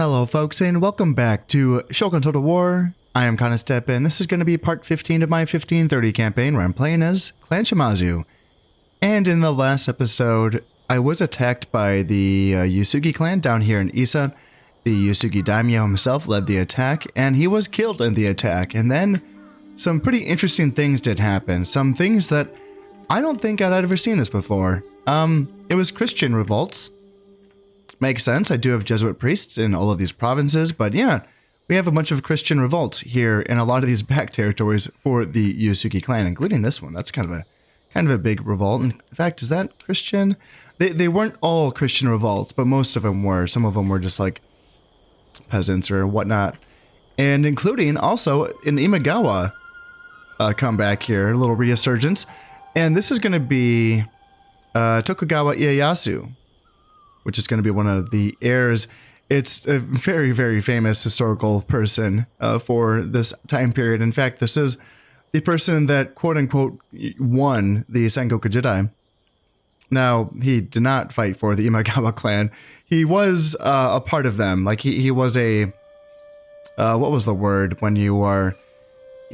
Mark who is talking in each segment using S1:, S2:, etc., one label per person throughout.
S1: Hello folks and welcome back to Shogun Total War. I am Kanastep and this is going to be part 15 of my 1530 campaign where I'm playing as Clan Shimazu. And in the last episode, I was attacked by the Yusugi clan down here in Issa. The Yusugi daimyo himself led the attack and he was killed in the attack. And then some pretty interesting things did happen. Some things that I don't think I'd ever seen this before. It was Christian revolts. Makes sense. I do have Jesuit priests in all of these provinces, but yeah, we have a bunch of Christian revolts here in a lot of these back territories for the Yusugi clan, including this one. That's kind of a big revolt. In fact, is that Christian? They weren't all Christian revolts, but most of them were. Some of them were just like peasants or whatnot, and including also an Imagawa comeback here, a little resurgence, and this is going to be Tokugawa Ieyasu, which is going to be one of the heirs. It's a very, very famous historical person for this time period. In fact, this is the person that, quote-unquote, won the Sengoku Jidai. Now, he did not fight for the Imagawa clan. He was a part of them. Like, he was a... what was the word when you are...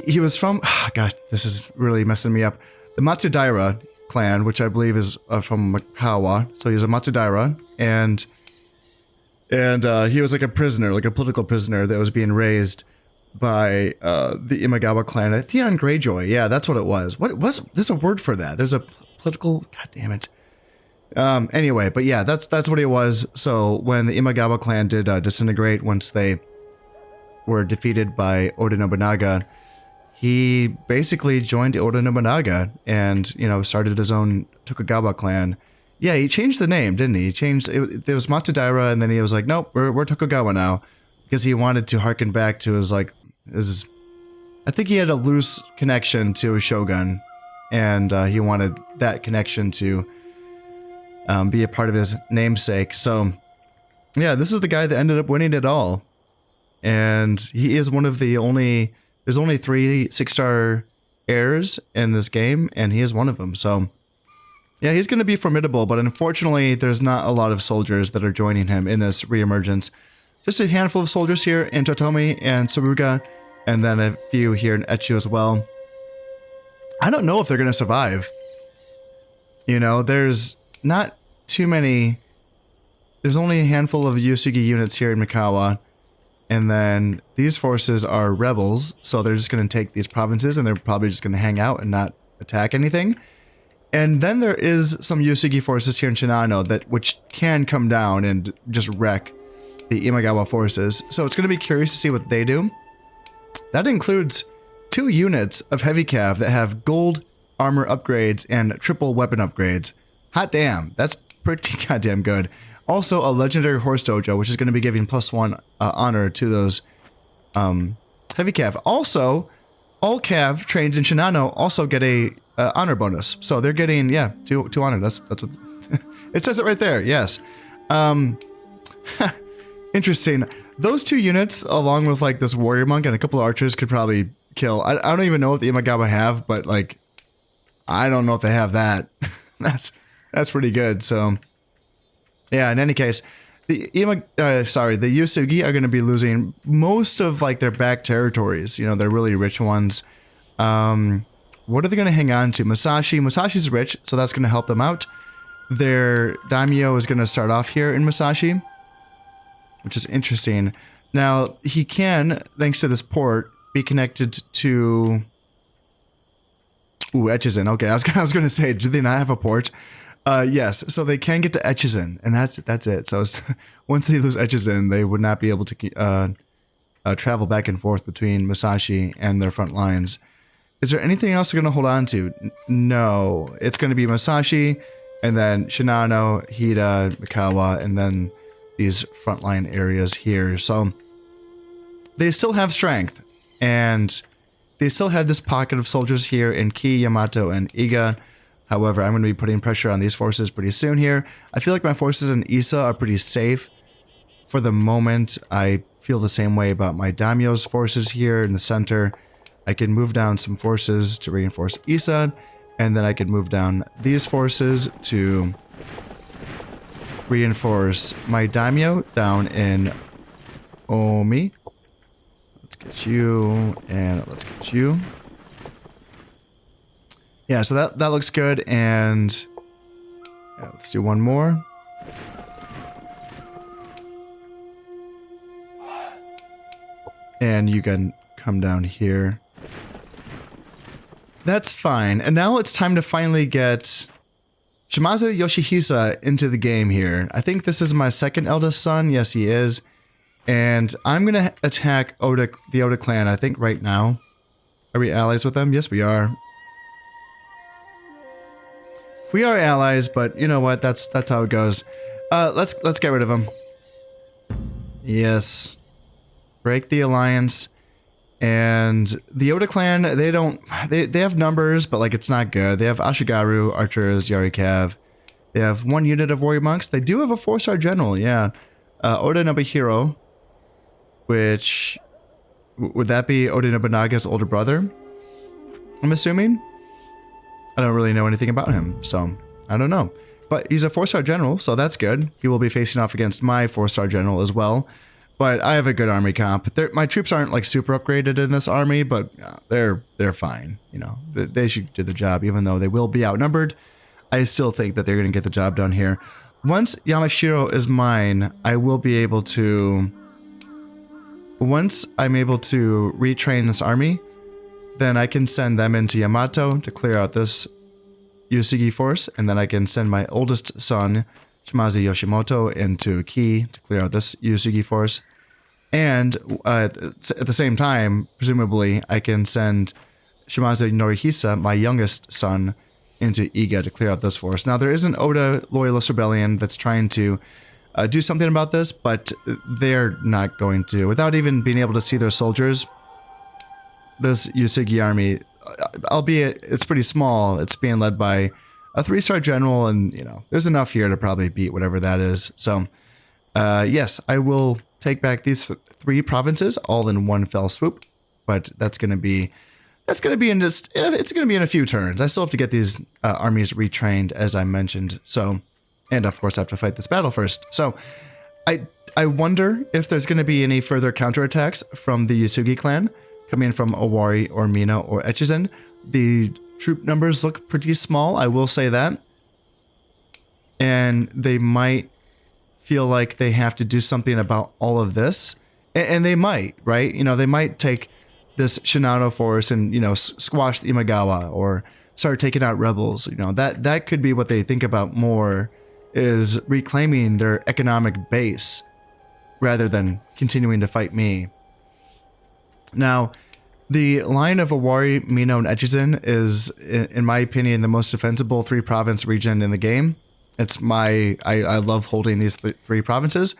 S1: He was from... gosh, this is really messing me up. The Matsudaira clan, which I believe is from Mikawa. So he's a Matsudaira, and he was like a prisoner, like a political prisoner that was being raised by the Imagawa clan. Theon Greyjoy, yeah, that's what it was. What was? There's a word for that. There's a political. God damn it. Anyway, but yeah, that's what he was. So when the Imagawa clan did disintegrate, once they were defeated by Oda Nobunaga, he basically joined Oda Nobunaga and, you know, started his own Tokugawa clan. Yeah, he changed the name, didn't he? He changed it. There was Matsudaira, and then he was like, nope, we're Tokugawa now, because he wanted to harken back to his, like, I think he had a loose connection to a Shogun, and he wanted that connection to be a part of his namesake. So, yeah, this is the guy that ended up winning it all, and he is one of the only... There's only 3 6-star heirs in this game, and he is one of them. So, yeah, he's going to be formidable, but unfortunately, there's not a lot of soldiers that are joining him in this reemergence. Just a handful of soldiers here in Totomi and Tsuruga, and then a few here in Echu as well. I don't know if they're going to survive. You know, there's not too many... There's only a handful of Yusugi units here in Mikawa. And then these forces are rebels, so they're just going to take these provinces and they're probably just going to hang out and not attack anything. And then there is some Yusugi forces here in Shinano which can come down and just wreck the Imagawa forces. So it's going to be curious to see what they do. That includes 2 units of heavy cav that have gold armor upgrades and triple weapon upgrades. Hot damn, that's pretty goddamn good. Also, a legendary horse dojo, which is going to be giving +1 honor to those heavy cav. Also, all cav trained in Shinano also get a honor bonus. So they're getting, yeah, 2 honor. That's what it says it right there. Yes. Interesting. Those 2 units, along with like this warrior monk and a couple of archers, could probably kill. I don't even know what the Imagawa have, but like, I don't know if they have that. that's pretty good. So. Yeah, in any case, the Yusugi are going to be losing most of like their back territories. You know, they're really rich ones. What are they going to hang on to? Musashi's rich, so that's going to help them out. Their daimyo is going to start off here in Musashi, which is interesting. Now, he can, thanks to this port, be connected to... Ooh, Echizen. Okay, I was going to say, do they not have a port? Yes, so they can get to Echizen, and that's it. So once they lose Echizen, they would not be able to travel back and forth between Musashi and their front lines. Is there anything else they're going to hold on to? No, it's going to be Musashi, and then Shinano, Hida, Mikawa, and then these frontline areas here. So they still have strength, and they still have this pocket of soldiers here in Ki, Yamato, and Iga. However, I'm going to be putting pressure on these forces pretty soon here. I feel like my forces in Issa are pretty safe for the moment. I feel the same way about my daimyo's forces here in the center. I can move down some forces to reinforce Issa, and then I can move down these forces to reinforce my daimyo down in Omi. Let's get you, and let's get you. Yeah, so that looks good, and yeah, let's do one more. And you can come down here. That's fine. And now it's time to finally get Shimazu Yoshihisa into the game here. I think this is my second eldest son. Yes, he is. And I'm going to attack the Oda clan, I think, right now. Are we allies with them? Yes, we are. We are allies, but you know what? That's how it goes. Let's get rid of him. Yes. Break the alliance. And the Oda clan, they have numbers, but like it's not good. They have Ashigaru, archers, Yarikav. They have 1 unit of warrior monks. They do have a 4-star general, yeah. Oda Nobuhiro, which would that be Oda Nobunaga's older brother? I'm assuming. I don't really know anything about him, so I don't know. But he's a 4-star general, so that's good. He will be facing off against my 4-star general as well. But I have a good army comp. My troops aren't like super upgraded in this army, but they're fine. You know, they should do the job, even though they will be outnumbered. I still think that they're going to get the job done here. Once Yamashiro is mine, I will be able to. Once I'm able to retrain this army, then I can send them into Yamato to clear out this Yusugi force, and then I can send my oldest son, Shimazu Yoshimoto, into Ki to clear out this Yusugi force. And at the same time, presumably, I can send Shimazu Norihisa, my youngest son, into Iga to clear out this force. Now, there is an Oda Loyalist Rebellion that's trying to do something about this, but they're not going to. Without even being able to see their soldiers, this Yusugi army, albeit it's pretty small, it's being led by a 3-star general, and you know there's enough here to probably beat whatever that is. So yes, I will take back these 3 provinces all in one fell swoop, but that's gonna be in just it's gonna be in a few turns. I still have to get these armies retrained, as I mentioned. So, and of course I have to fight this battle first. So I wonder if there's gonna be any further counterattacks from the Yusugi clan coming from Owari or Mina or Echizen. The troop numbers look pretty small, I will say that. And they might feel like they have to do something about all of this. And they might, right? You know, they might take this Shinano force and, you know, squash the Imagawa or start taking out rebels. You know, that could be what they think about more, is reclaiming their economic base rather than continuing to fight me. Now, the line of Owari, Mino, and Echizen is, in my opinion, the most defensible 3-province region in the game. It's I love holding these 3 provinces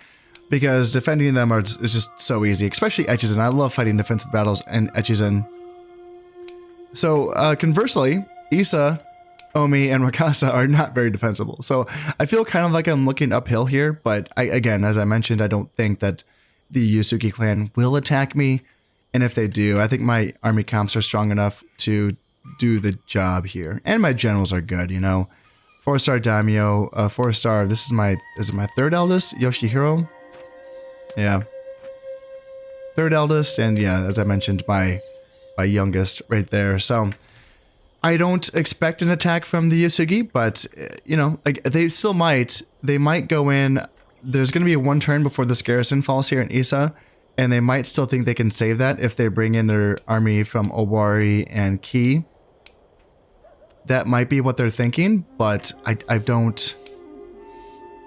S1: because defending them is just so easy, especially Echizen. I love fighting defensive battles in Echizen. So, conversely, Issa, Omi, and Wakasa are not very defensible. So, I feel kind of like I'm looking uphill here, but again, as I mentioned, I don't think that the Yusugi clan will attack me. And if they do, I think my army comps are strong enough to do the job here. And my generals are good, you know. 4-star daimyo, 4-star, this is my 3rd eldest, Yoshihiro? Yeah. 3rd eldest, and yeah, as I mentioned, my youngest right there. So, I don't expect an attack from the Yusugi, but, you know, like they might go in. There's going to be a 1 turn before this garrison falls here in Issa. And they might still think they can save that if they bring in their army from Owari and Ki. That might be what they're thinking, but I don't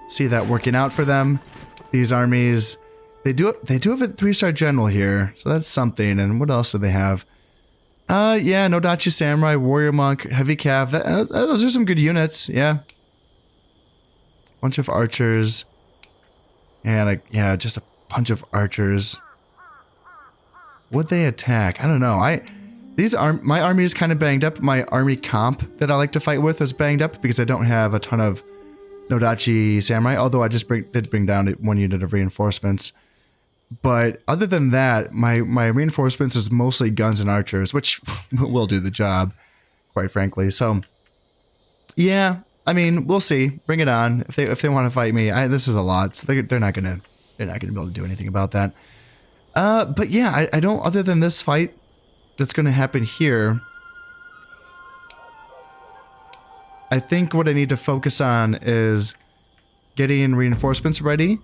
S1: see that working out for them. These armies, they do have a 3-star general here, so that's something. And what else do they have? Yeah, Nodachi Samurai, Warrior Monk, Heavy Cav. Those are some good units, yeah. Bunch of archers. And yeah, just a bunch of archers. Would they attack? I don't know. My army is kind of banged up. My army comp that I like to fight with is banged up because I don't have a ton of Nodachi Samurai, although I just did bring down 1 unit of reinforcements. But other than that, my reinforcements is mostly guns and archers, which will do the job, quite frankly. So, yeah, I mean, we'll see. Bring it on. If they want to fight me, this is a lot. So they're not gonna be able to do anything about that. But yeah, I don't, other than this fight that's going to happen here, I think what I need to focus on is getting reinforcements ready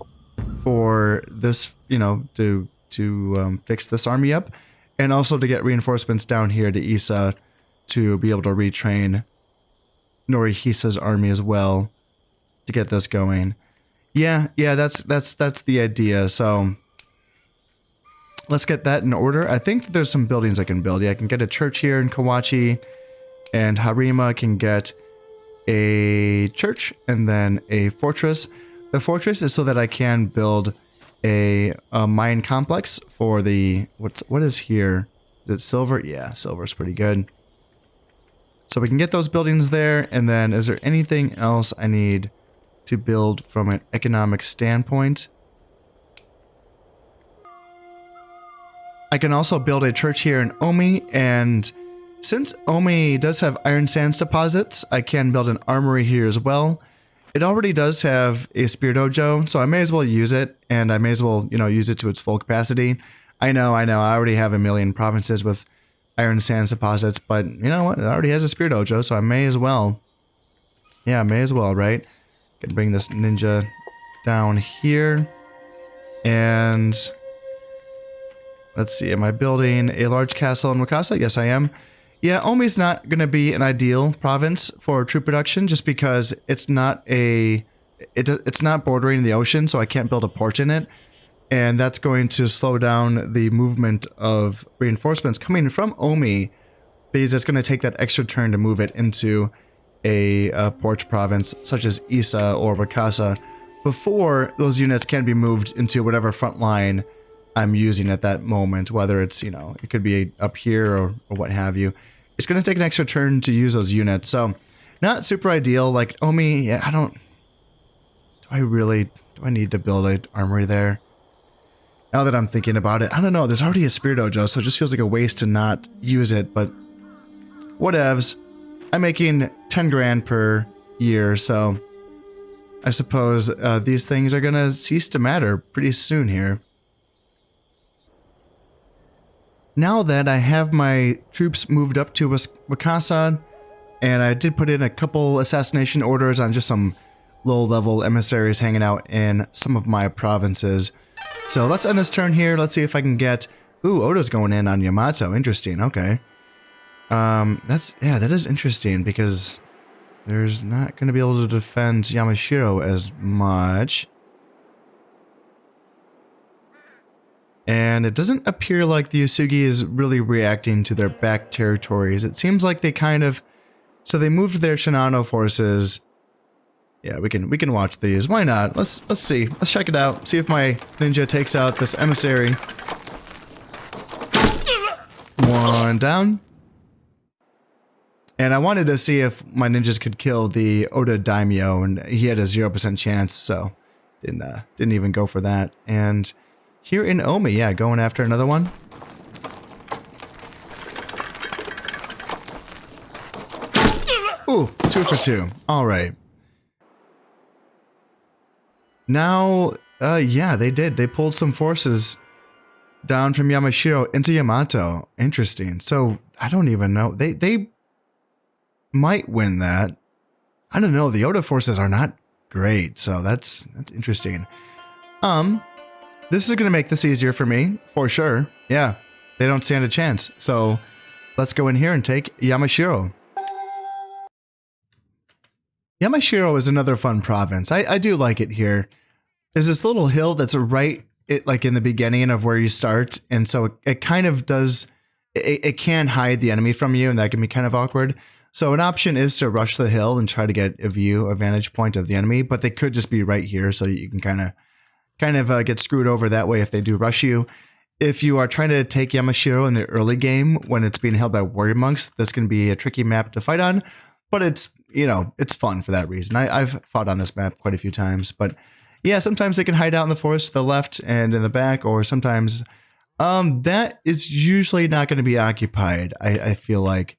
S1: for this, you know, to fix this army up, and also to get reinforcements down here to Issa to be able to retrain Norihisa's army as well to get this going. Yeah, that's the idea. So let's get that in order. I think that there's some buildings I can build. Yeah, I can get a church here in Kawachi, and Harima can get a church and then a fortress. The fortress is so that I can build a mine complex for the what is here? Is it silver? Yeah, silver's pretty good. So we can get those buildings there, and then is there anything else I need to build from an economic standpoint? I can also build a church here in Omi, and since Omi does have iron sands deposits, I can build an armory here as well. It already does have a spear dojo, so I may as well use it, and I may as well, you know, use it to its full capacity. I know, I already have a million provinces with iron sands deposits, but you know what? It already has a spear dojo, so I may as well. Yeah, may as well, right? Can bring this ninja down here, and let's see, am I building a large castle in Wakasa? Yes, I am. Yeah, Omi's not going to be an ideal province for troop production just because it's not it's not bordering the ocean, so I can't build a port in it. And that's going to slow down the movement of reinforcements coming from Omi, because it's going to take that extra turn to move it into a port province such as Issa or Wakasa before those units can be moved into whatever front line I'm using at that moment, whether it's, you know, it could be up here or what have you. It's going to take an extra turn to use those units, so not super ideal. Like Omi, yeah, do I need to build an armory there? Now that I'm thinking about it, I don't know, there's already a spear dojo, so it just feels like a waste to not use it, but whatevs. I'm making 10 grand per year, so I suppose these things are going to cease to matter pretty soon here. Now that I have my troops moved up to Wakasa, and I did put in a couple assassination orders on just some low-level emissaries hanging out in some of my provinces. So let's end this turn here. Let's see if I can get... Ooh, Oda's going in on Yamato. Interesting. Okay. That is interesting because there's not going to be able to defend Yamashiro as much. And it doesn't appear like the Yusugi is really reacting to their back territories. It seems like they kind of... So they moved their Shinano forces. Yeah, we can watch these. Why not? Let's see. Let's check it out. See if my ninja takes out this emissary. One down. And I wanted to see if my ninjas could kill the Oda Daimyo, and he had a 0% chance, so didn't even go for that. And here in Omi, yeah, going after another one. Ooh, 2 for 2. All right. Now, yeah, they did. They pulled some forces down from Yamashiro into Yamato. Interesting. So, I don't even know. They might win that. I don't know. The Oda forces are not great, so that's interesting. This is going to make this easier for me, for sure. Yeah, they don't stand a chance. So, let's go in here and take Yamashiro. Yamashiro is another fun province. I do like it here. There's this little hill that's like in the beginning of where you start, and so it kind of does, it can hide the enemy from you, and that can be kind of awkward. So an option is to rush the hill and try to get a vantage point of the enemy, but they could just be right here, so you can kind of get screwed over that way if they do rush you. If you are trying to take Yamashiro in the early game when it's being held by warrior monks, this can be a tricky map to fight on, but it's, you know, it's fun for that reason. I've fought on this map quite a few times, but yeah, sometimes they can hide out in the forest to the left and in the back, or sometimes that is usually not going to be occupied. I feel like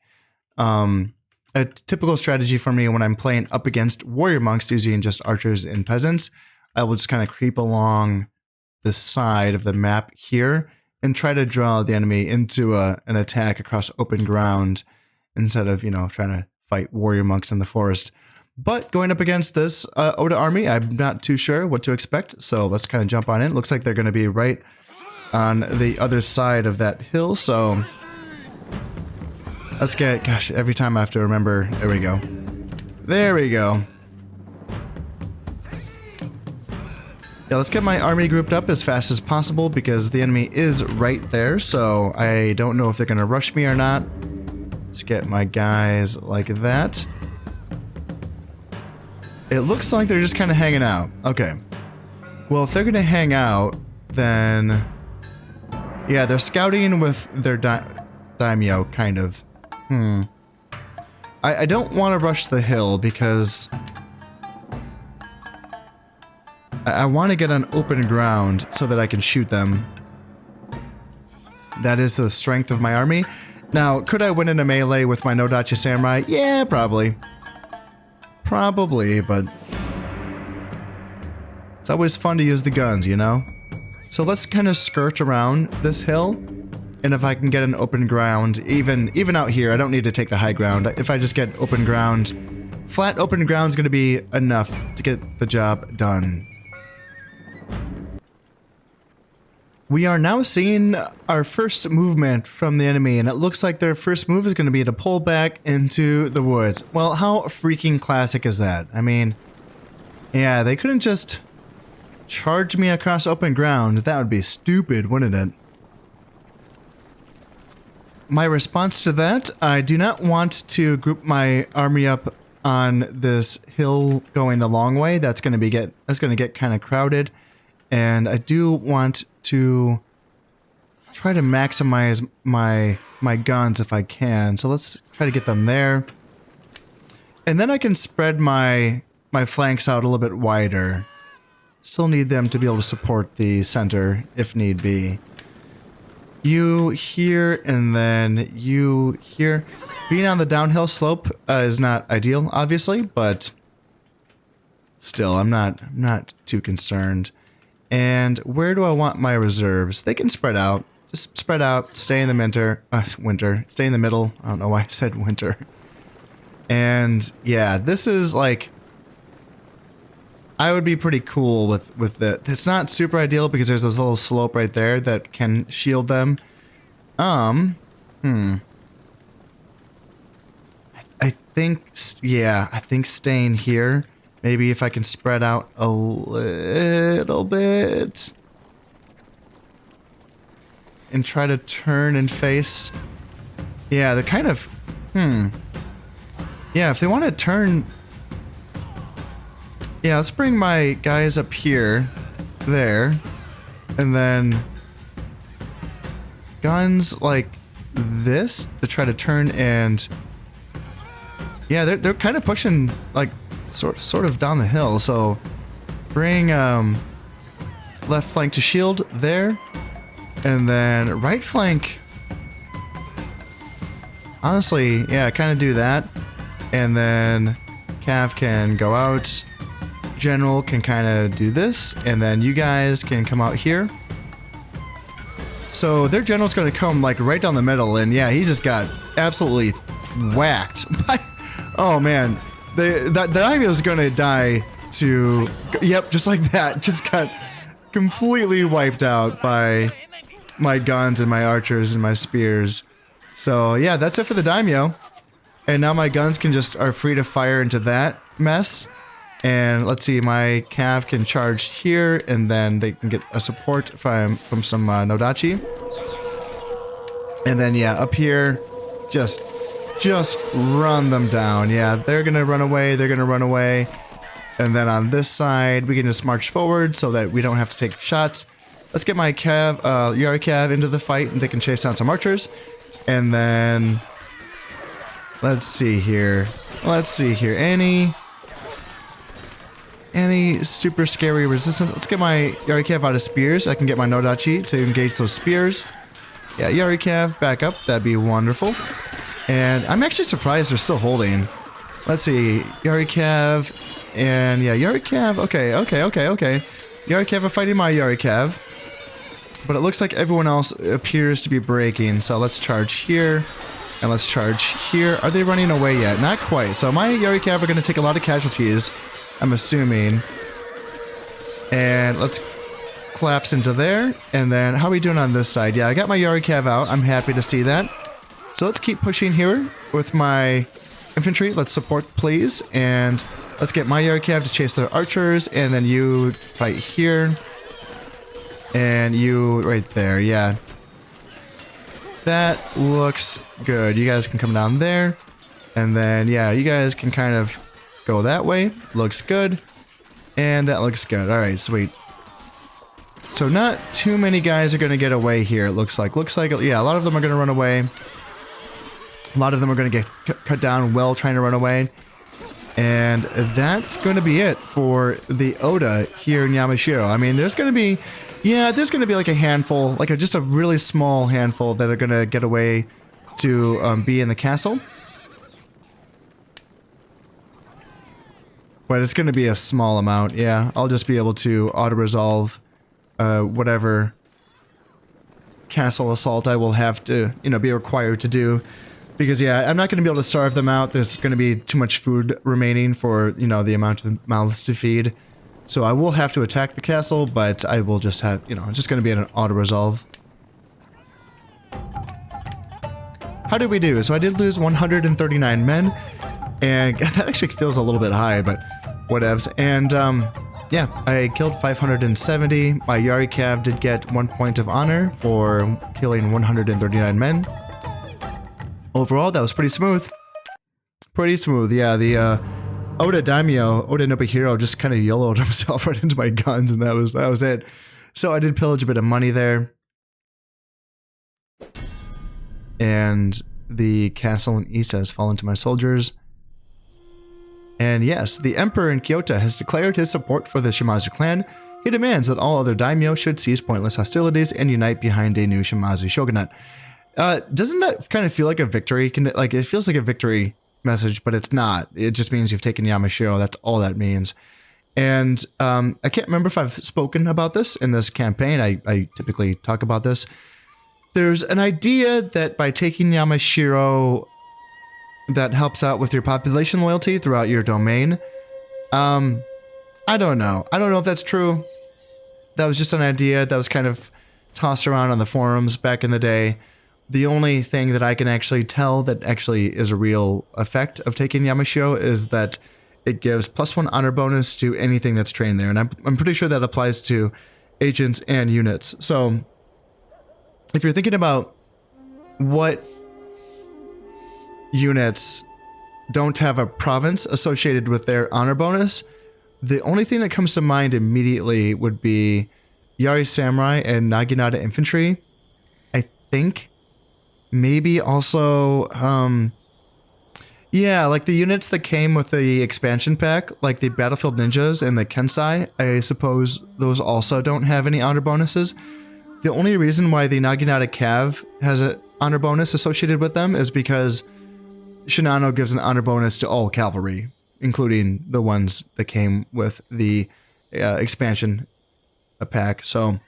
S1: a typical strategy for me when I'm playing up against warrior monks using just archers and peasants, I will just kind of creep along the side of the map here and try to draw the enemy into an attack across open ground instead of, you know, trying to fight warrior monks in the forest. But going up against this Oda army, I'm not too sure what to expect, so let's kind of jump on in. Looks like they're going to be right on the other side of that hill, so let's get, gosh, every time I have to remember, there we go. There we go. Yeah, let's get my army grouped up as fast as possible because the enemy is right there, so I don't know if they're going to rush me or not. Let's get my guys like that. It looks like they're just kind of hanging out. Okay. Well, if they're going to hang out, then... yeah, they're scouting with their daimyo, kind of. I don't want to rush the hill because... I want to get on open ground so that I can shoot them. That is the strength of my army. Now, could I win in a melee with my Nodachi Samurai? Yeah, probably. Probably, but... it's always fun to use the guns, you know? So let's kind of skirt around this hill. And if I can get an open ground, even out here, I don't need to take the high ground. If I just get open ground, flat open ground is going to be enough to get the job done. We are now seeing our first movement from the enemy, and it looks like their first move is going to be to pull back into the woods. Well, how freaking classic is that? I mean, yeah, they couldn't just charge me across open ground. That would be stupid, wouldn't it? My response to that, I do not want to group my army up on this hill going the long way. That's going to get kind of crowded. And I do want to try to maximize my guns if I can. So let's try to get them there. And then I can spread my flanks out a little bit wider. Still need them to be able to support the center if need be. You here and then you here. Being on the downhill slope is not ideal, obviously, but still, I'm not too concerned. And where do I want my reserves? They can spread out. Just spread out. Stay in the winter. Stay in the middle. I don't know why I said winter. And yeah, this is like... I would be pretty cool with it. It's not super ideal because there's this little slope right there that can shield them. I think, yeah, I think staying here. Maybe if I can spread out a little bit. And try to turn and face. Yeah, they're kind of... yeah, if they want to turn... yeah, let's bring my guys up here. There. And then... guns like this to try to turn and... yeah, they're kind of pushing, like... Sort of down the hill, so bring left flank to shield there, and then right flank. Honestly, yeah, kind of do that, and then Cav can go out. General can kind of do this, and then you guys can come out here. So their general's going to come like right down the middle, and yeah, he just got absolutely whacked. Oh man. The daimyo is gonna die to... yep, just like that. Just got completely wiped out by my guns and my archers and my spears. So yeah, that's it for the daimyo. And now my guns are free to fire into that mess. And let's see, my cav can charge here, and then they can get a support from some Nodachi. And then yeah, up here, just run them down. Yeah, they're gonna run away, And then on this side, we can just march forward so that we don't have to take shots. Let's get my cav, Yari cav into the fight, and they can chase down some archers. And then... let's see here. Any super scary resistance? Let's get my Yari cav out of spears. I can get my Nodachi to engage those spears. Yeah, Yari cav back up. That'd be wonderful. And I'm actually surprised they're still holding. Let's see, Yari Cav, and yeah, Yari Cav, okay. Yari Cav are fighting my Yari Cav. But it looks like everyone else appears to be breaking. So let's charge here. And let's charge here. Are they running away yet? Not quite. So my Yari Cav are going to take a lot of casualties, I'm assuming. And let's collapse into there. And then how are we doing on this side? Yeah, I got my Yari Cav out. I'm happy to see that. So let's keep pushing here with my infantry. Let's support, please. And let's get my Yari Cav to chase their archers. And then you fight here. And you right there. Yeah. That looks good. You guys can come down there. And then, yeah, you guys can kind of go that way. Looks good. And that looks good. All right, sweet. So not too many guys are going to get away here, it looks like. Looks like, yeah, a lot of them are going to run away. A lot of them are going to get cut down while trying to run away. And that's going to be it for the Oda here in Yamashiro. I mean, there's going to be... Yeah, there's going to be like a handful, like just a really small handful that are going to get away to be in the castle. But it's going to be a small amount, yeah. I'll just be able to auto-resolve whatever castle assault I will have to, you know, be required to do. Because, yeah, I'm not going to be able to starve them out. There's going to be too much food remaining for, you know, the amount of mouths to feed. So I will have to attack the castle, but I will just have, you know, it's just going to be an auto-resolve. How did we do? So I did lose 139 men, and that actually feels a little bit high, but whatevs. And, yeah, I killed 570. My Yari Cav did get 1 point of honor for killing 139 men. Overall, that was pretty smooth. Pretty smooth, yeah, the, Oda Daimyo, Oda Nobuhiro, just kind of YOLO'd himself right into my guns, and that was it. So I did pillage a bit of money there. And the castle in Ise has fallen to my soldiers. And yes, the Emperor in Kyoto has declared his support for the Shimazu clan. He demands that all other daimyo should cease pointless hostilities and unite behind a new Shimazu shogunate. Doesn't that kind of feel like a victory? Like, it feels like a victory message, but it's not. It just means you've taken Yamashiro. That's all that means. And I can't remember if I've spoken about this in this campaign. I typically talk about this. There's an idea that by taking Yamashiro, that helps out with your population loyalty throughout your domain. I don't know. I don't know if that's true. That was just an idea that was kind of tossed around on the forums back in the day. The only thing that I can actually tell that actually is a real effect of taking Yamashiro is that it gives +1 honor bonus to anything that's trained there. And I'm pretty sure that applies to agents and units. So if you're thinking about what units don't have a province associated with their honor bonus, the only thing that comes to mind immediately would be Yari Samurai and Naginata Infantry. I think maybe also, yeah, like the units that came with the expansion pack, like the Battlefield Ninjas and the Kensai, I suppose those also don't have any honor bonuses. The only reason why the Naginata Cav has an honor bonus associated with them is because Shinano gives an honor bonus to all cavalry, including the ones that came with the expansion pack. So,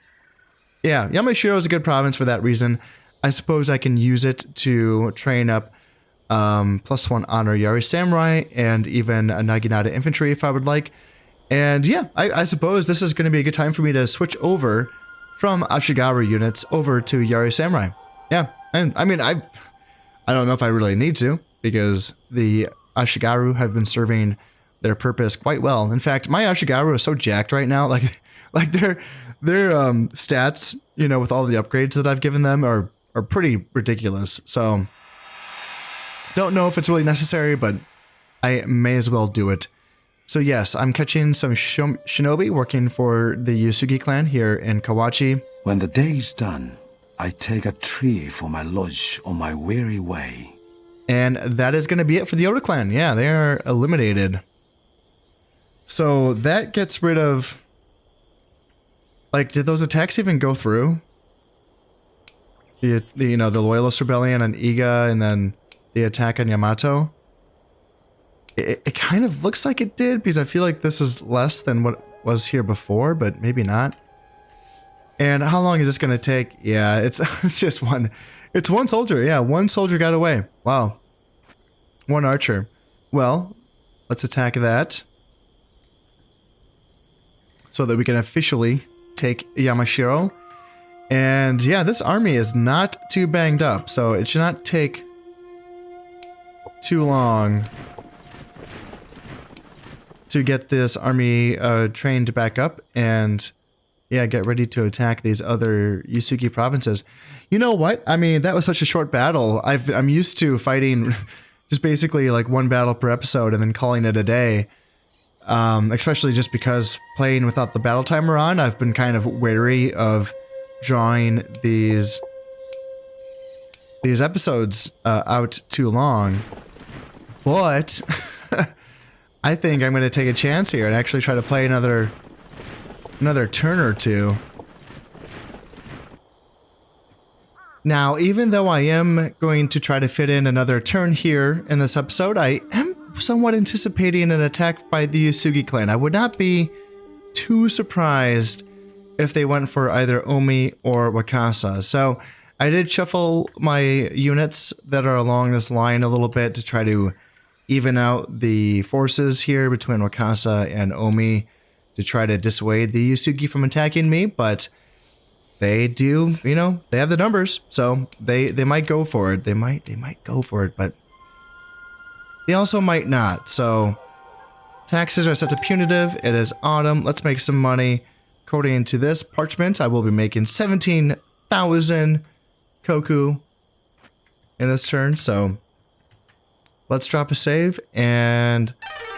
S1: yeah, Yamashiro is a good province for that reason. I suppose I can use it to train up +1 honor Yari Samurai and even a Naginata Infantry if I would like. And yeah, I suppose this is going to be a good time for me to switch over from Ashigaru units over to Yari Samurai. Yeah, and I mean, I don't know if I really need to, because the Ashigaru have been serving their purpose quite well. In fact, my Ashigaru is so jacked right now, like their stats, you know, with all the upgrades that I've given them are pretty ridiculous. So don't know if it's really necessary, but I may as well do it. So yes, I'm catching some shinobi working for the Yusugi clan here in Kawachi.
S2: When the day is done, I take a tree for my lodge on my weary way.
S1: And that is going to be it for the Oda clan. Yeah, they are eliminated. So that gets rid of... Like, did those attacks even go through? The you know, the Loyalist Rebellion on Iga and then the attack on Yamato? It kind of looks like it did, because I feel like this is less than what was here before, but maybe not. And how long is this going to take? Yeah, it's just one. It's one soldier. Yeah, one soldier got away. Wow. One archer. Well, let's attack that so that we can officially take Yamashiro. And yeah, this army is not too banged up, so it should not take too long to get this army trained back up and yeah, get ready to attack these other Yusugi provinces. You know what? I mean, that was such a short battle. I'm used to fighting just basically like one battle per episode and then calling it a day. Especially just because playing without the battle timer on, I've been kind of wary of drawing these episodes out too long. But I think I'm going to take a chance here and actually try to play another turn or two. Now, even though I am going to try to fit in another turn here in this episode, I am somewhat anticipating an attack by the Yusugi clan. I would not be too surprised if they went for either Omi or Wakasa. So I did shuffle my units that are along this line a little bit to try to even out the forces here between Wakasa and Omi to try to dissuade the Yusugi from attacking me, but they do, you know, they have the numbers, so they might go for it. They might go for it, but they also might not. So taxes are set to punitive. It is autumn. Let's make some money. According to this parchment, I will be making 17,000 koku in this turn. So let's drop a save and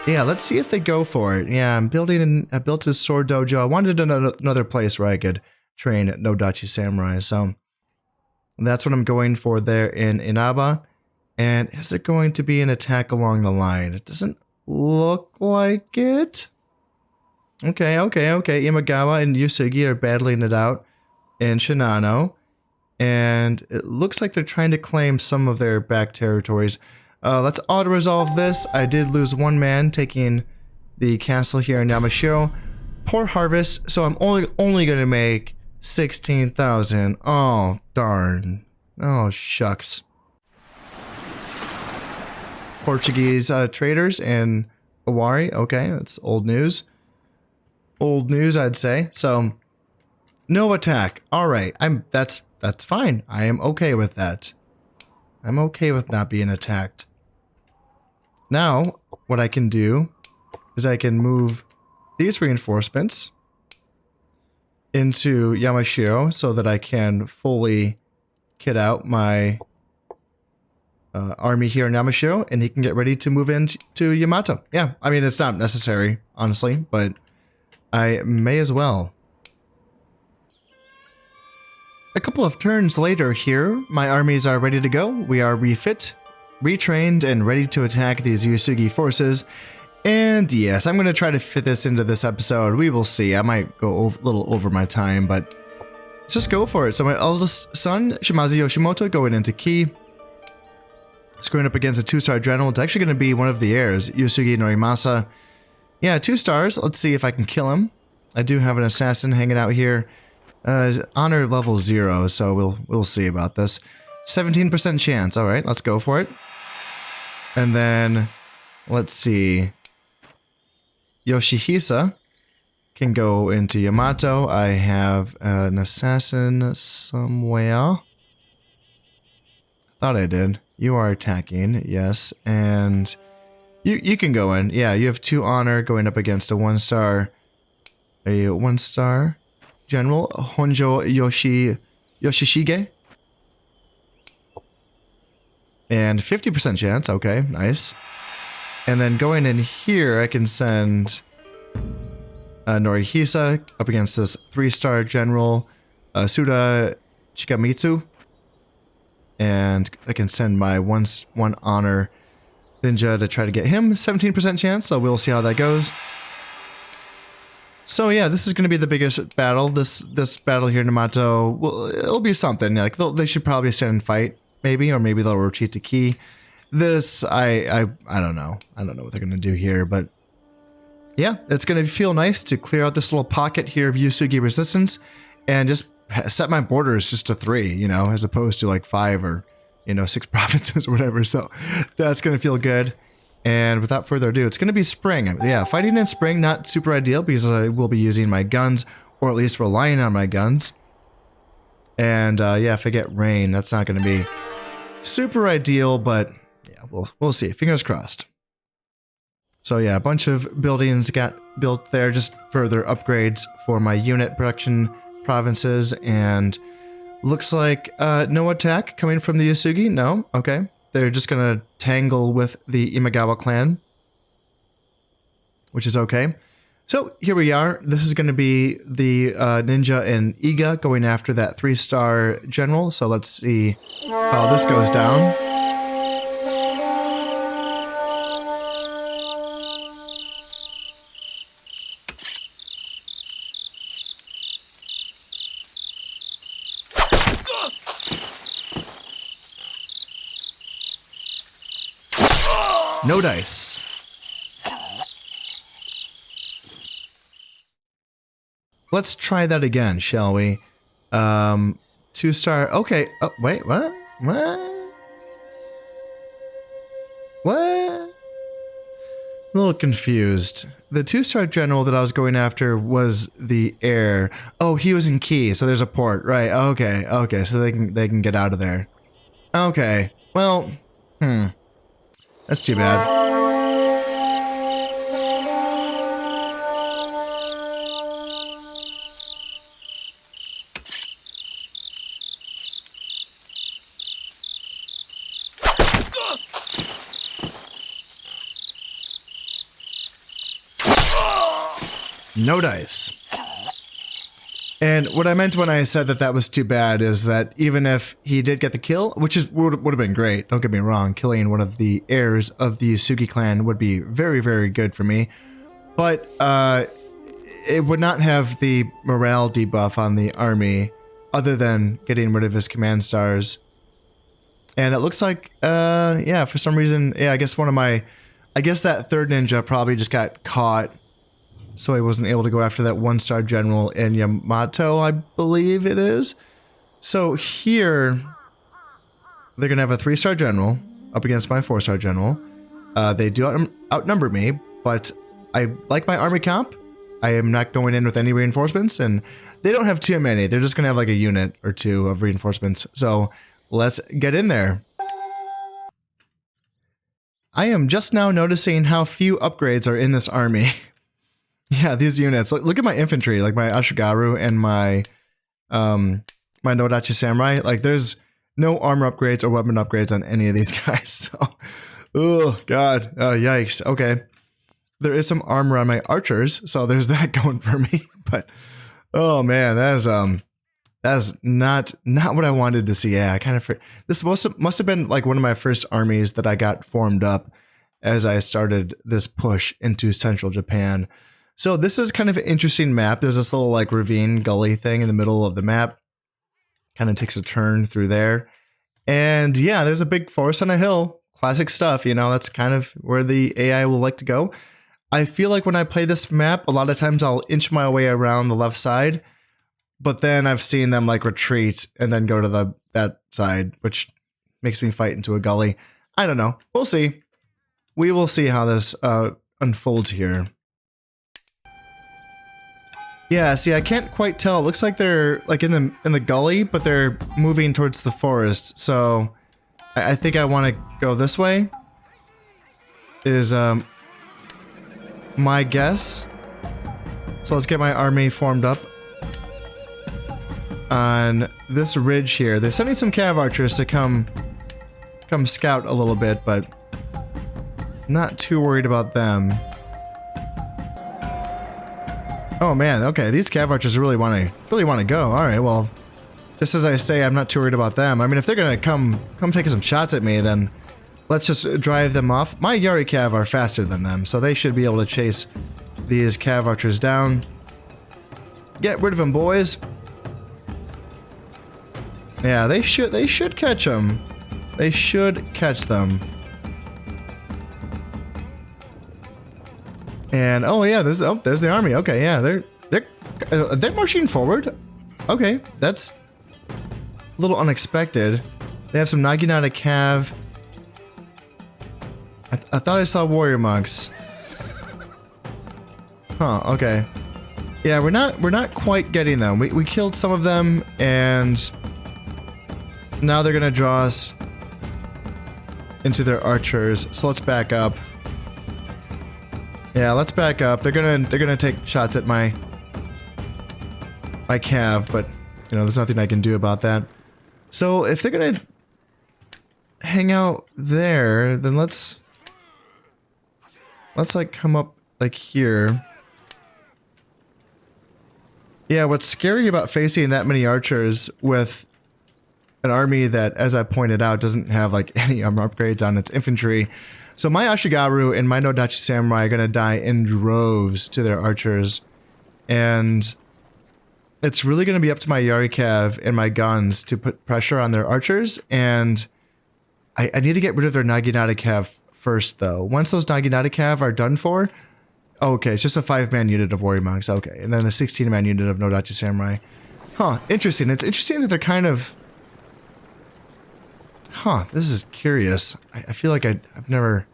S1: yeah, let's see if they go for it. Yeah, I built his sword dojo. I wanted another place where I could train Nodachi Samurai. So that's what I'm going for there in Inaba. And is there going to be an attack along the line? It doesn't look like it. Okay. Imagawa and Yusugi are battling it out in Shinano. And it looks like they're trying to claim some of their back territories. Let's auto-resolve this. I did lose one man taking the castle here in Yamashiro. Poor harvest, so I'm only going to make 16,000. Oh, darn. Oh, shucks. Portuguese traders in Owari. Okay, that's old news. Old news, I'd say. So, no attack. All right, that's fine. I am okay with that. I'm okay with not being attacked. Now, what I can do is I can move these reinforcements into Yamashiro so that I can fully kit out my army here in Yamashiro, and he can get ready to move into Yamato. Yeah, I mean, it's not necessary, honestly, but I may as well. A couple of turns later here, my armies are ready to go. We are refit, retrained, and ready to attack these Yusugi forces. And yes, I'm going to try to fit this into this episode. We will see. I might go a little over my time, but let's just go for it. So my eldest son, Shimazu Yoshimoto, going into Ki. It's going up against a 2-star general. It's actually going to be one of the heirs, Yusugi Norimasa. Yeah, 2 stars. Let's see if I can kill him. I do have an assassin hanging out here. His honor level 0, so we'll see about this. 17% chance. All right, let's go for it. And then let's see. Yoshihisa can go into Yamato. I have an assassin somewhere. Thought I did. You are attacking, yes, and you can go in. Yeah, you have 2 honor going up against a 1-star, general, Honjo Yoshishige. And 50% chance, okay, nice. And then going in here, I can send Norihisa up against this 3-star general, Suda Chikamitsu. And I can send my one honor ninja to try to get him. 17% chance, so we'll see how that goes. So yeah, this is going to be the biggest battle. This battle here in Yamato, well, it'll be something. Like they should probably stand and fight, maybe, or maybe they'll retreat to Ki. This, I don't know. I don't know what they're going to do here, but yeah, it's going to feel nice to clear out this little pocket here of Yusugi resistance and just set my borders just to 3, you know, as opposed to like 5 or, you know, 6 provinces or whatever. So that's going to feel good. And without further ado, it's going to be spring. Yeah, fighting in spring, not super ideal because I will be using my guns, or at least relying on my guns. And yeah, if I get rain, that's not going to be super ideal, but yeah, we'll see. Fingers crossed. So yeah, a bunch of buildings got built there, just further upgrades for my unit production provinces, and looks like no attack coming from the Yasugi. No, okay. They're just gonna tangle with the Imagawa clan, which is okay. So here we are. This is gonna be the ninja and Iga going after that 3-star general. So let's see how this goes down. No dice. Let's try that again, shall we? 2-star. Okay. Oh, wait, what? What? A little confused. The 2-star general that I was going after was the heir. Oh, he was in Key, so there's a port. Right. Okay. Okay. So they can get out of there. Okay. Well, that's too bad. No dice. And what I meant when I said that that was too bad is that even if he did get the kill, which would have been great, don't get me wrong, killing one of the heirs of the Yasugi clan would be very, very good for me, but it would not have the morale debuff on the army other than getting rid of his command stars. And it looks like, yeah, for some reason, yeah, I guess that 3rd ninja probably just got caught, so I wasn't able to go after that 1-star general in Yamato, I believe it is. So here, they're going to have a 3-star general up against my 4-star general. They do outnumber me, but I like my army comp. I am not going in with any reinforcements, and they don't have too many. They're just going to have like a unit or 2 of reinforcements. So let's get in there. I am just now noticing how few upgrades are in this army. Yeah, these units. Look at my infantry, like my Ashigaru and my my Nodachi Samurai. Like, there's no armor upgrades or weapon upgrades on any of these guys. So, oh god, yikes. Okay, there is some armor on my archers, so there's that going for me. But oh man, that's not what I wanted to see. Yeah, I kind of this must have been like one of my first armies that I got formed up as I started this push into central Japan. So this is kind of an interesting map. There's this little like ravine gully thing in the middle of the map. Kind of takes a turn through there. And yeah, there's a big forest on a hill. Classic stuff, you know, that's kind of where the AI will like to go. I feel like when I play this map, a lot of times I'll inch my way around the left side, but then I've seen them like retreat and then go to that side, which makes me fight into a gully. I don't know. We'll see. We will see how this unfolds here. Yeah, see, I can't quite tell. It looks like they're like in the gully, but they're moving towards the forest. So I think I want to go this way. Is my guess. So let's get my army formed up on this ridge here. They're sending some cav archers to come scout a little bit, but not too worried about them. Oh man, okay, these cav archers really want to go. All right, well, just as I say, I'm not too worried about them. I mean, if they're gonna come take some shots at me, then let's just drive them off. My Yari cav are faster than them, so they should be able to chase these cav archers down. Get rid of them, boys. Yeah, they should catch them. They should catch them. And oh yeah, there's the army. Okay, yeah, they're marching forward. Okay, that's a little unexpected. They have some Naginata Cav. I thought I saw warrior monks. Huh, okay. Yeah, we're not quite getting them. We killed some of them, and now they're gonna draw us into their archers. So let's back up. Yeah, let's back up. They're gonna take shots at my cav, but you know, there's nothing I can do about that. So if they're gonna hang out there, then let's like come up like here. Yeah, what's scary about facing that many archers with an army that, as I pointed out, doesn't have like any armor upgrades on its infantry. So my Ashigaru and my Nodachi Samurai are gonna die in droves to their archers. And it's really gonna be up to my Yarikav and my guns to put pressure on their archers. And I need to get rid of their Naginata Cav first, though. Once those Naginata Cav are done for... Oh, okay, it's just a 5-man unit of warrior monks. Okay, and then a 16-man unit of Nodachi Samurai. Huh, interesting. It's interesting that they're kind of... Huh, this is curious. I feel like I've never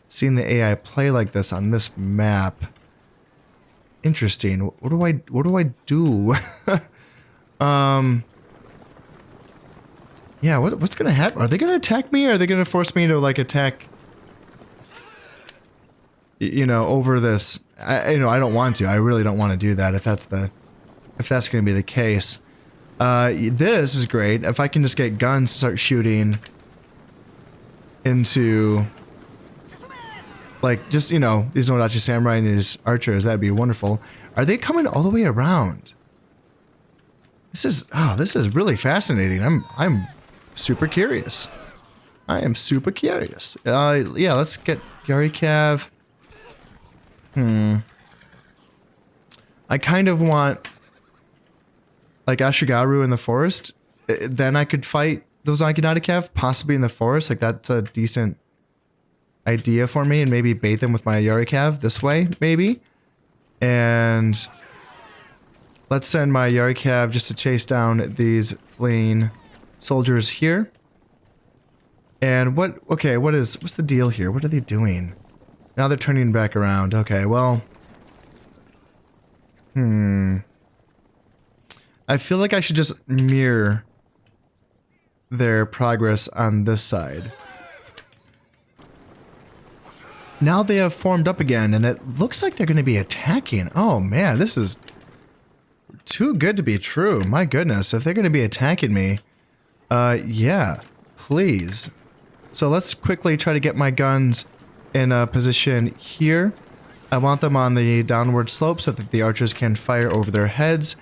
S1: seen the AI play like this on this map. Interesting. What do I do? Yeah, what's gonna happen? Are they gonna attack me, or are they gonna force me to like attack, you know, over this? I don't want to. I really don't want to do that if that's gonna be the case. This is great. If I can just get guns to start shooting into, like, just, you know, these Nodachi Samurai and these archers, that'd be wonderful. Are they coming all the way around? This is really fascinating. I'm super curious. I am super curious. Yeah, let's get Yarikav. I kind of want like Ashigaru in the forest. Then I could fight those Naginata Cav, possibly in the forest. Like, that's a decent idea for me, and maybe bait them with my Yarikav this way, maybe. And let's send my Yarikav just to chase down these fleeing soldiers here. And what's the deal here? What are they doing? Now they're turning back around. Okay, well. I feel like I should just mirror their progress on this side. Now they have formed up again, and it looks like they're going to be attacking. Oh man, this is too good to be true. My goodness, if they're going to be attacking me, yeah, please. So let's quickly try to get my guns in a position here. I want them on the downward slope so that the archers can fire over their heads.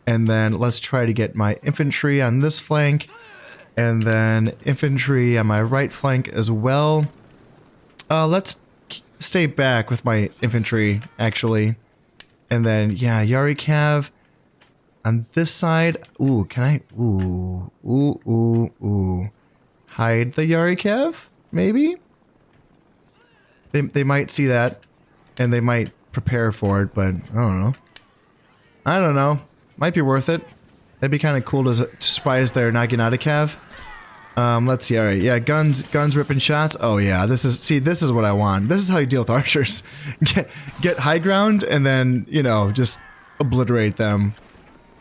S1: And then let's try to get my infantry on this flank. And then infantry on my right flank as well. Let's stay back with my infantry, actually. And then, yeah, Yarikav on this side. Ooh, can I? Ooh. Hide the Yarikav, maybe? They might see that, and they might prepare for it, but I don't know. Might be worth it. That'd be kind of cool to surprise their Naginata Cav. Let's see. All right, yeah, guns ripping shots. Oh yeah, this is what I want. This is how you deal with archers. Get high ground and then, you know, just obliterate them.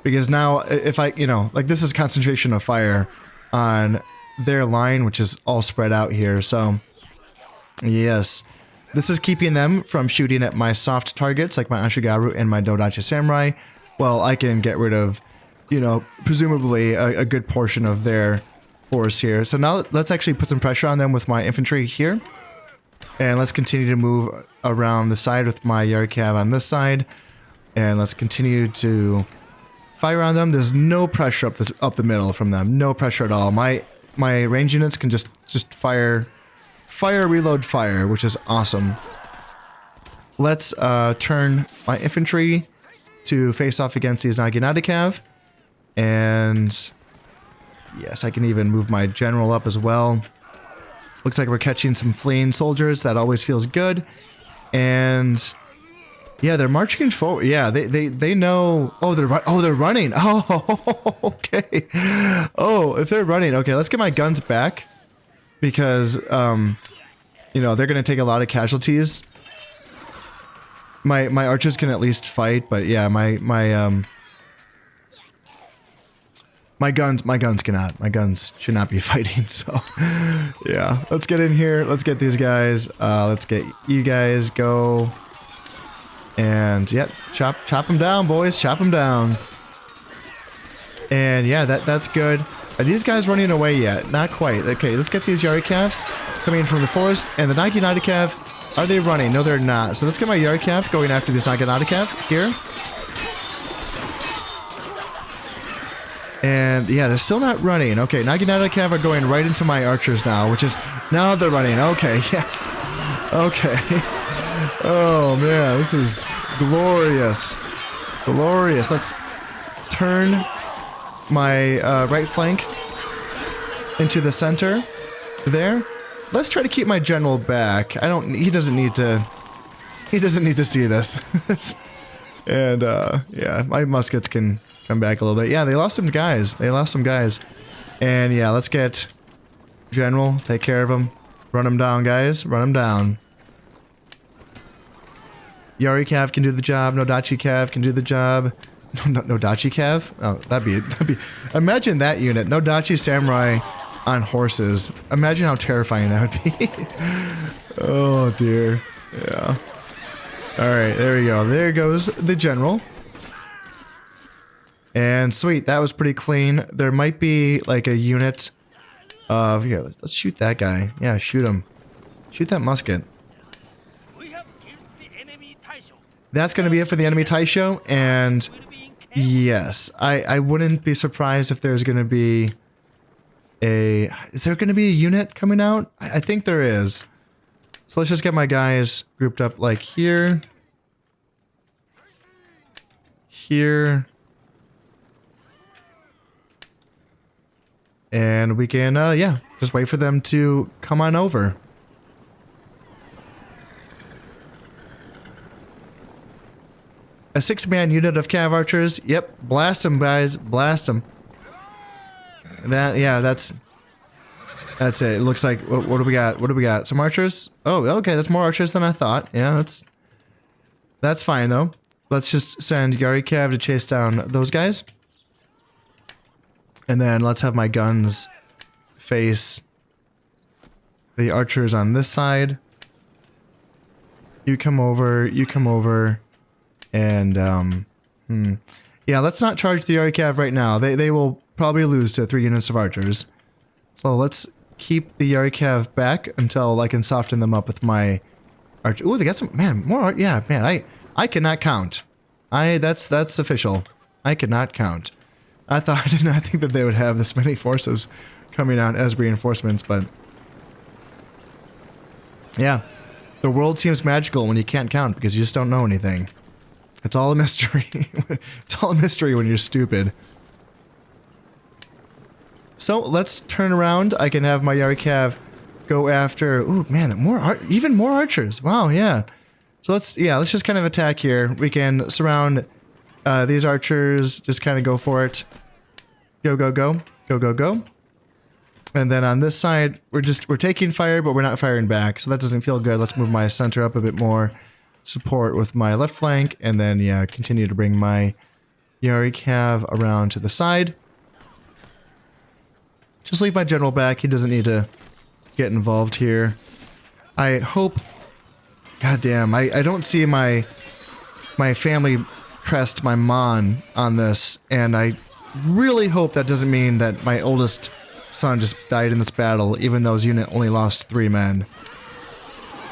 S1: Because now, if I, you know, like, this is concentration of fire on their line, which is all spread out here. So, yes, this is keeping them from shooting at my soft targets, like my Ashigaru and my Nodachi Samurai. Well, I can get rid of, you know, presumably a good portion of their force here. So now let's actually put some pressure on them with my infantry here. And let's continue to move around the side with my Yarikav on this side. And let's continue to fire on them. There's no pressure up the middle from them. No pressure at all. My range units can just fire, reload, fire, which is awesome. Let's turn my infantry to face off against these Naginata Cav. And yes, I can even move my general up as well. Looks like we're catching some fleeing soldiers. That always feels good. And Yeah, they're marching forward. Yeah, they know. Oh, they're running. Oh, okay. Oh, if they're running, okay. Let's get my guns back because you know, they're gonna take a lot of casualties. My archers can at least fight, but yeah, my guns cannot. My guns should not be fighting. So yeah, let's get in here. Let's get these guys. Let's get you guys go. And yep, chop them down, boys. Chop them down. And yeah, that's good. Are these guys running away yet? Not quite. Okay, let's get these Yarikav coming in from the forest. And the Naginata Cav, are they running? No, they're not. So let's get my Yarikav going after these Naginata Cav here. And yeah, they're still not running. Okay, Naginata Cav are going right into my archers now, which is now they're running. Okay, yes. Okay. Oh man, this is glorious. Glorious. Let's turn my right flank into the center there. Let's try to keep my general back. He doesn't need to see this. And yeah, my muskets can come back a little bit. Yeah, they lost some guys. And yeah, let's get general, take care of them. Run them down, guys. Run them down. Yari Cav can do the job. Nodachi Cav can do the job. Nodachi Cav? Oh, that'd be. Imagine that unit. Nodachi Samurai on horses. Imagine how terrifying that would be. Oh dear. Yeah. Alright, there we go. There goes the general. And sweet, that was pretty clean. There might be like a unit of... Here, let's shoot that guy. Yeah, shoot him. Shoot that musket. That's going to be it for the enemy Taisho, and yes, I wouldn't be surprised if there's going to be a... Is there going to be a unit coming out? I think there is. So let's just get my guys grouped up like here. Here. And we can, yeah, just wait for them to come on over. A 6-man unit of cav archers. Yep, blast them, guys. Blast them. That, yeah, that's it. It looks like, what do we got? What do we got? Some archers? Oh, okay, that's more archers than I thought. Yeah, that's fine, though. Let's just send Yari Cav to chase down those guys. And then let's have my guns face the archers on this side. You come over. And, yeah, let's not charge the Yari Cav right now. They will probably lose to 3 units of archers. So let's keep the Yari Cav back until I can soften them up with my archer. Ooh, they got some, man, more, yeah, man, I cannot count. That's official. I cannot count. I did not think that they would have this many forces coming out as reinforcements, but yeah, the world seems magical when you can't count because you just don't know anything. It's all a mystery. It's all a mystery when you're stupid. So let's turn around. I can have my Yari Cav go after. Ooh, man, even more archers. Wow, yeah. So let's just kind of attack here. We can surround these archers. Just kind of go for it. Go, go, go, go, go, go. And then on this side, we're taking fire, but we're not firing back. So that doesn't feel good. Let's move my center up a bit more. Support with my left flank, and then yeah, continue to bring my Yari Cav around to the side. Just leave my general back. He doesn't need to get involved here. I hope... Goddamn, I don't see my family crest, my Mon, on this, and I really hope that doesn't mean that my oldest son just died in this battle, even though his unit only lost 3 men.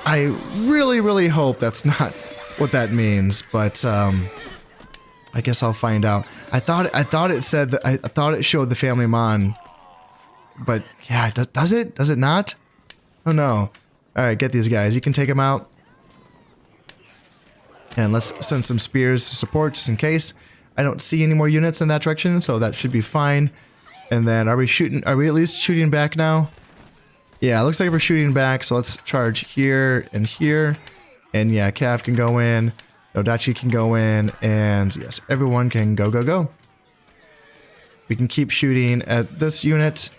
S1: I really, really hope that's not what that means, but I guess I'll find out. I thought it said that I thought it showed the family Mon, but yeah, does it? Does it not? Oh no! All right, get these guys. You can take them out, and let's send some spears to support just in case. I don't see any more units in that direction, so that should be fine. And then, are we at least shooting back now? Yeah, it looks like we're shooting back, so let's charge here and here. And yeah, Cav can go in. Nodachi can go in, and yes, everyone can go, go, go. We can keep shooting at this unit.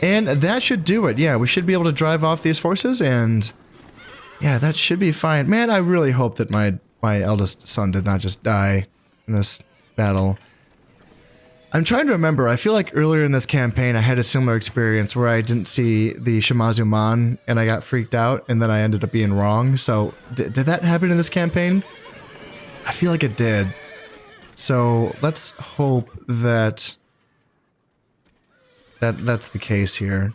S1: And that should do it. Yeah, we should be able to drive off these forces, and yeah, that should be fine. Man, I really hope that my eldest son did not just die in this battle. I'm trying to remember. I feel like earlier in this campaign, I had a similar experience where I didn't see the Shimazu Mon, and I got freaked out, and then I ended up being wrong. So, did that happen in this campaign? I feel like it did. So, let's hope that that's the case here.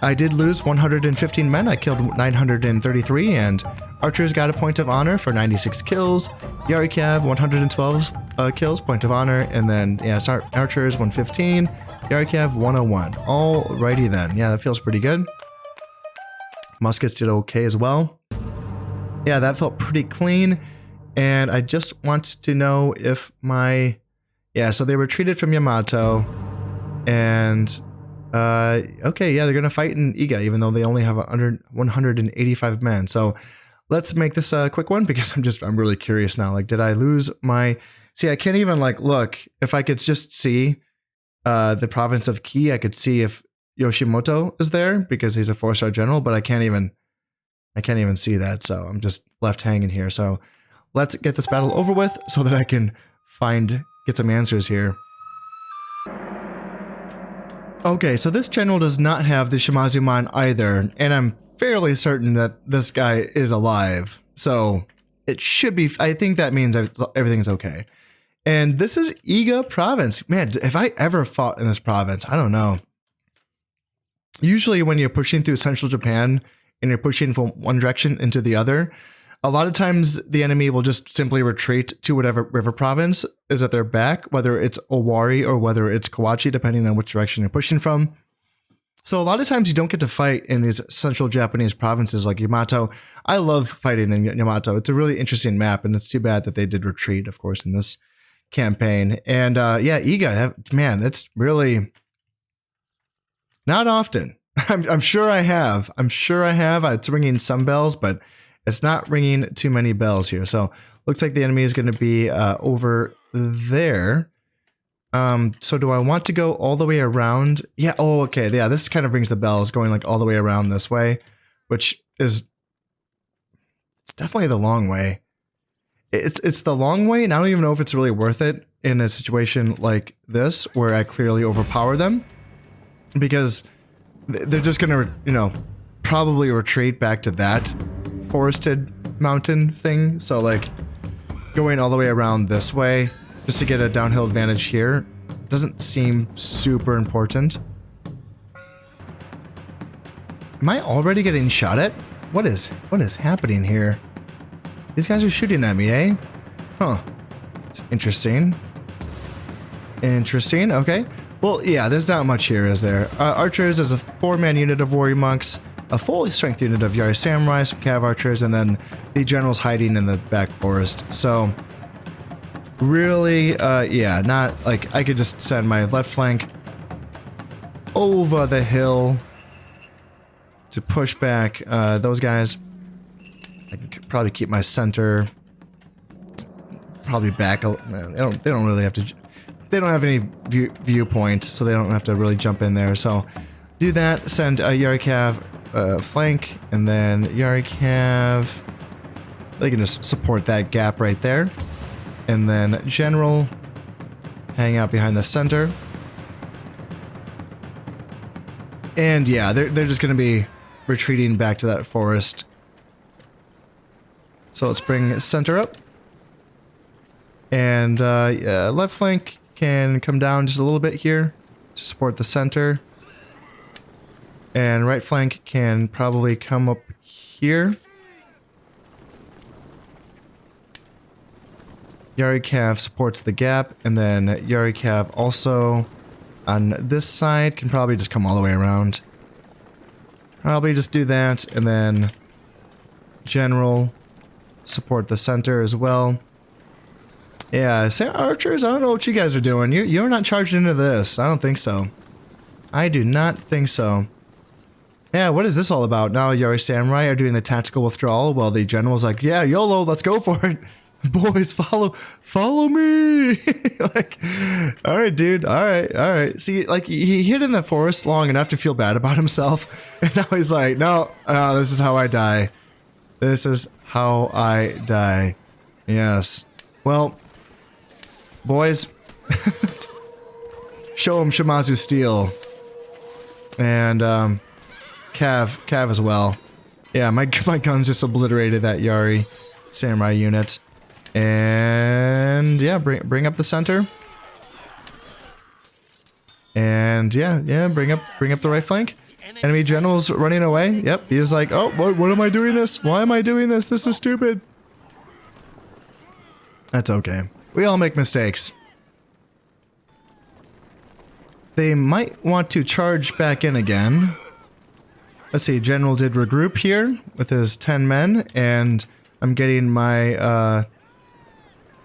S1: I did lose 115 men. I killed 933, and archers got a point of honor for 96 kills. Yarikav 112 kills, point of honor, and then yeah, archers 115, Yarikav 101. Alrighty then. Yeah, that feels pretty good. Muskets did okay as well. Yeah, that felt pretty clean. And I just want to know if my... Yeah, so they retreated from Yamato. And... okay, yeah, they're going to fight in Iga, even though they only have 185 men. So let's make this a quick one, because I'm really curious now. Like, did I lose my... See, I can't even, like, look. If I could just see the province of Ki, I could see if Yoshimoto is there, because he's a 4-star general, but I can't even see that. So I'm just left hanging here. So... let's get this battle over with so that I can get some answers here. Okay, so this general does not have the Shimazu Mon either, and I'm fairly certain that this guy is alive. So it should be, I think that means everything's okay. And this is Iga province. Man, if I ever fought in this province, I don't know. Usually when you're pushing through central Japan and you're pushing from one direction into the other, a lot of times the enemy will just simply retreat to whatever river province is at their back, whether it's Owari or whether it's Kawachi, depending on which direction you're pushing from. So a lot of times you don't get to fight in these central Japanese provinces like Yamato. I love fighting in Yamato. It's a really interesting map, and it's too bad that they did retreat, of course, in this campaign. And yeah, Iga, man, it's really not often. I'm sure I have. It's ringing some bells, but it's not ringing too many bells here. So looks like the enemy is going to be over there. So do I want to go all the way around? Yeah. Oh, okay. Yeah. This kind of rings the bells going like all the way around this way, which is, it's definitely the long way. It's the long way. And I don't even know if it's really worth it in a situation like this, where I clearly overpower them, because they're just going to, probably retreat back to that forested mountain thing. So like going all the way around this way just to get a downhill advantage here doesn't seem super important. Am I already getting shot at? What is happening here? These guys are shooting at me, eh? Huh. It's interesting. Interesting. Okay. Well, yeah, there's not much here, is there? Archers is a 4-man unit of warrior monks, a full strength unit of Yari Samurai, some Cav archers, and then the general's hiding in the back forest. So, really, yeah, not like I could just send my left flank over the hill to push back those guys. I can probably keep my center probably back. They don't really have to. They don't have any viewpoints, so they don't have to really jump in there. So, do that. Send a Yari Cav flank, and then Yari Cav. They can just support that gap right there, and then general hang out behind the center. And yeah, they're just going to be retreating back to that forest. So let's bring center up. And yeah, left flank can come down just a little bit here to support the center. And right flank can probably come up here. Yari Cav supports the gap, and then Yari Cav also on this side can probably just come all the way around. Probably just do that, and then general support the center as well. Yeah, say archers, I don't know what you guys are doing. You're not charged into this. I don't think so. I do not think so. Yeah, what is this all about? Now Yari Samurai are doing the tactical withdrawal while the general's like, yeah, YOLO, let's go for it. Boys, follow me. Like, all right, dude. All right. See, like he hid in the forest long enough to feel bad about himself. And now he's like, no, this is how I die. This is how I die. Yes. Well, boys, show him Shimazu steel. And, Cav as well. Yeah, my guns just obliterated that Yari Samurai unit. And yeah, bring up the center. And yeah, bring up the right flank. Enemy general's running away. Yep, he is like, oh, what am I doing this? Why am I doing this? This is stupid. That's okay. We all make mistakes. They might want to charge back in again. Let's see, General did regroup here with his 10 men, and I'm getting my,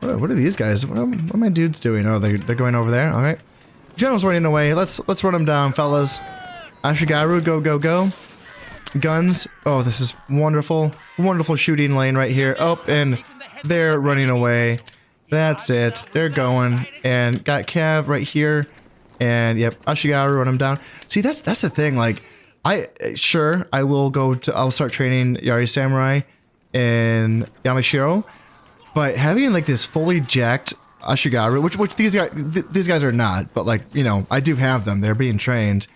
S1: what are these guys? What are my dudes doing? Oh, they're going over there, alright. General's running away, let's run him down, fellas. Ashigaru, go. Guns, oh, this is wonderful. Wonderful shooting lane right here. Oh, and they're running away. That's it, they're going, and got Cav right here, and yep, Ashigaru, run him down. See, that's the thing, like, I will start training Yari Samurai in Yamashiro, but having like this fully jacked Ashigaru, which these guys are not, but like, you know, I do have them. They're being trained,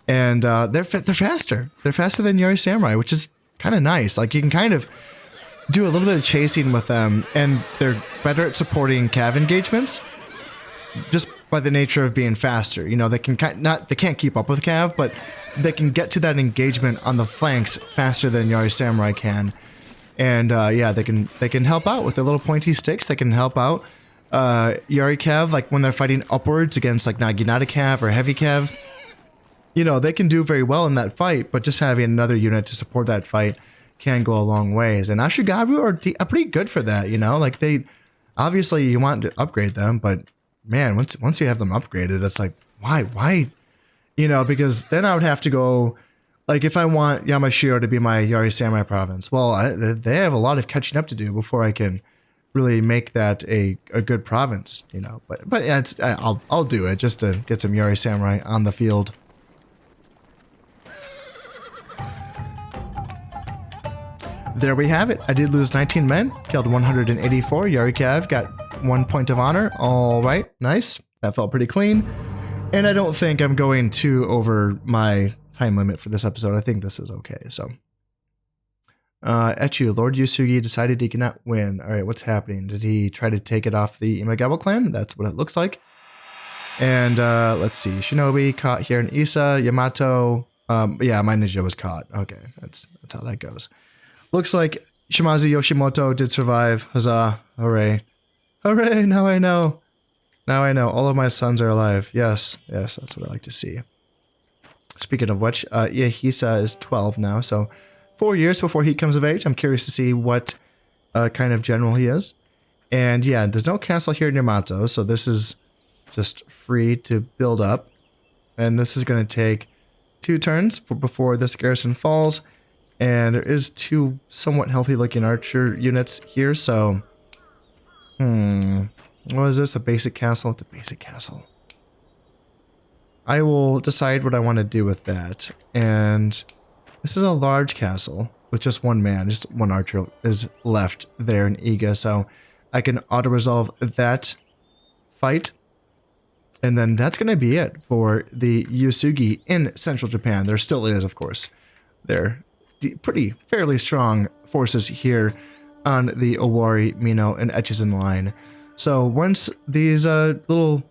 S1: and they're faster. They're faster than Yari Samurai, which is kind of nice. Like you can kind of do a little bit of chasing with them, and they're better at supporting cav engagements, just by the nature of being faster. You know, they can't keep up with cav, but they can get to that engagement on the flanks faster than Yari Samurai can. And yeah, they can help out with their little pointy sticks. They can help out Yari cav, like when they're fighting upwards against like Naginata cav or heavy cav. You know, they can do very well in that fight, but just having another unit to support that fight can go a long ways. And Ashigaru are pretty good for that, you know? Like they, obviously you want to upgrade them, but man, once you have them upgraded, it's like, why? You know, because then I would have to go, like if I want Yamashiro to be my Yari Samurai province, well, they have a lot of catching up to do before I can really make that a good province, you know. But yeah, I'll do it just to get some Yari Samurai on the field. There we have it. I did lose 19 men, killed 184. Yari Cav got 1 point of honor. All right, nice. That felt pretty clean. And I don't think I'm going too over my time limit for this episode. I think this is okay. So, Echu, Lord Yusugi decided he cannot win. All right, what's happening? Did he try to take it off the Imagawa clan? That's what it looks like. And let's see, Shinobi caught here in Isa, Yamato. Yeah, my ninja was caught. Okay, that's how that goes. Looks like Shimazu Yoshimoto did survive. Huzzah! Hooray! Hooray! Now I know. Now I know. All of my sons are alive. Yes, that's what I like to see. Speaking of which, Hisa is 12 now, so 4 years before he comes of age. I'm curious to see what kind of general he is. And yeah, there's no castle here in Yamato, so this is just free to build up. And this is going to take 2 turns before this garrison falls. And there is 2 somewhat healthy looking archer units here, so... What is this? A basic castle? It's a basic castle. I will decide what I want to do with that. And this is a large castle with just 1 man. Just 1 archer is left there in Iga, so I can auto-resolve that fight. And then that's going to be it for the Yusugi in central Japan. There still is, of course. They're fairly strong forces here on the Owari, Mino, and Echizen line. So once these little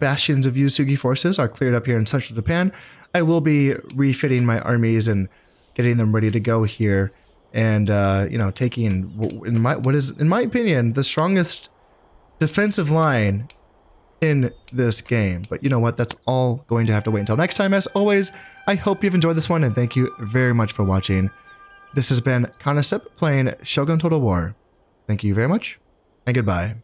S1: bastions of Yusugi forces are cleared up here in central Japan, I will be refitting my armies and getting them ready to go here, and you know, taking what is in my opinion the strongest defensive line in this game. But you know what? That's all going to have to wait until next time. As always, I hope you've enjoyed this one, and thank you very much for watching. This has been Conostep playing Shogun Total War. Thank you very much, and goodbye.